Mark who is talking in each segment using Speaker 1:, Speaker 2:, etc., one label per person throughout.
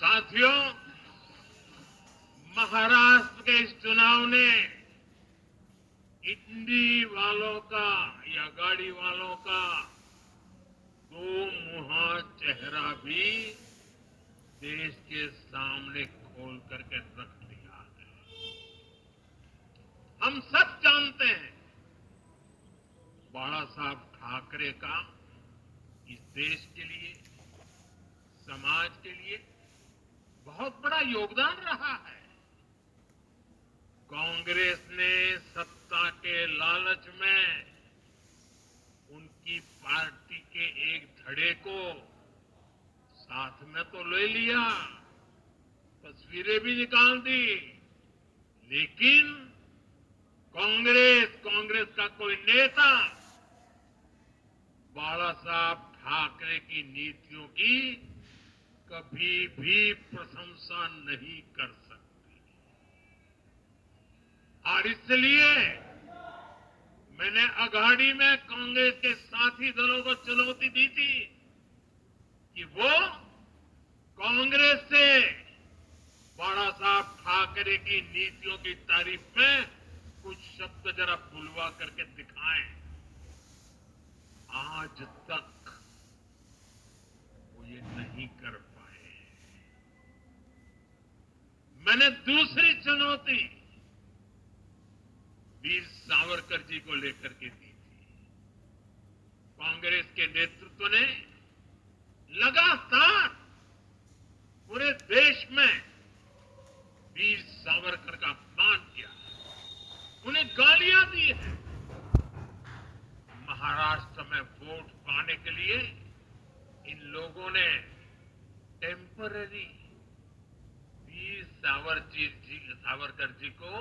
Speaker 1: साथियों, महाराष्ट्र के इस चुनाव ने इंडी वालों का या गाड़ी वालों का दो मुहा चेहरा भी देश के सामने खोल करके रख दिया है। हम सब जानते हैं बाला साहब ठाकरे का इस देश के लिए, समाज के लिए बहुत बड़ा योगदान रहा है। कांग्रेस ने सत्ता के लालच में उनकी पार्टी के एक धड़े को साथ में तो ले लिया, तस्वीरें भी निकाल दी, लेकिन कांग्रेस का कोई नेता बाला साहब ठाकरे की नीतियों की कभी भी प्रशंसा नहीं कर सकती। और इसलिए मैंने अघाड़ी में कांग्रेस के साथी दलों को चुनौती दी थी कि वो कांग्रेस से बाला साहब ठाकरे की नीतियों की तारीफ में कुछ शब्द जरा बुलवा करके दिखाएं। आज तक वो ये नहीं कर पाए। मैंने दूसरी चुनौती वीर सावरकर जी को लेकर के दी थी। कांग्रेस के नेतृत्व ने लगातार पूरे देश में वीर सावरकर का अपमान किया, उन्हें गालियां दी है। महाराष्ट्र में वोट पाने के लिए इन लोगों ने टेम्पररी वीर सावरकर जी को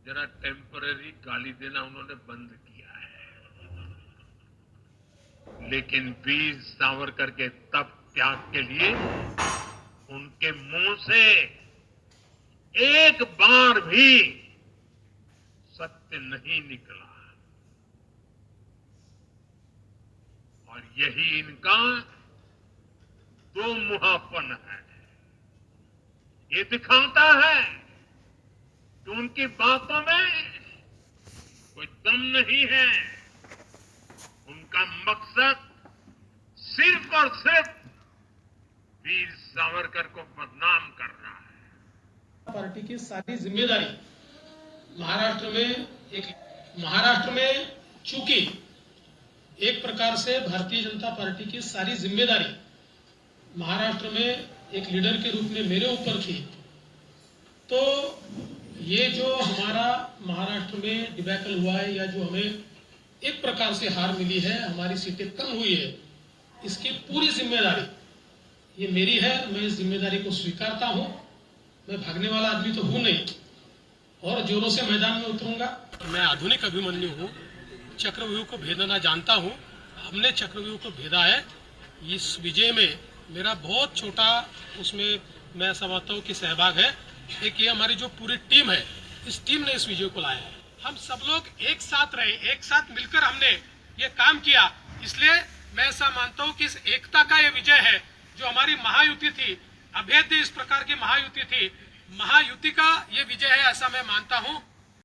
Speaker 1: जरा टेम्पररी गाली देना उन्होंने बंद किया है। लेकिन वीर सावरकर के तप त्याग के लिए उनके मुंह से एक बार भी सत्य नहीं निकला। और यही इनका दो मुहापन है। ये दिखाता है कि उनकी बातों में कोई दम नहीं है। उनका मकसद सिर्फ और सिर्फ वीर सावरकर को बदनाम करना है।
Speaker 2: पार्टी की सारी जिम्मेदारी महाराष्ट्र में चूंकि एक प्रकार से भारतीय जनता पार्टी की सारी जिम्मेदारी महाराष्ट्र में एक लीडर के रूप में मेरे ऊपर थी, तो ये जो हमारा महाराष्ट्र में डिबैकल हुआ है या जो हमें एक प्रकार से हार मिली है, हमारी सीटें कम हुई है, इसकी पूरी जिम्मेदारी ये मेरी है। मैं इस जिम्मेदारी को स्वीकारता हूं। मैं भागने वाला आदमी तो हूं नहीं और जोरों से मैदान में उतरूंगा।
Speaker 3: मैं आधुनिक अभिमन्यु हूँ, चक्रव्यूह को भेदना जानता हूँ। हमने चक्रव्यूह को भेदा है। इस विजय में मेरा बहुत छोटा उसमें मैं समझता हूँ कि सहभाग है। एक ये हमारी जो पूरी टीम है, इस टीम ने इस विजय को लाया है। हम सब लोग एक साथ रहे, एक साथ मिलकर हमने ये काम किया। इसलिए मैं ऐसा मानता हूँ कि इस एकता का ये विजय है। जो हमारी महायुति थी, अभेद्य इस प्रकार की महायुति थी, महायुति का ये विजय है, ऐसा मैं मानता हूँ।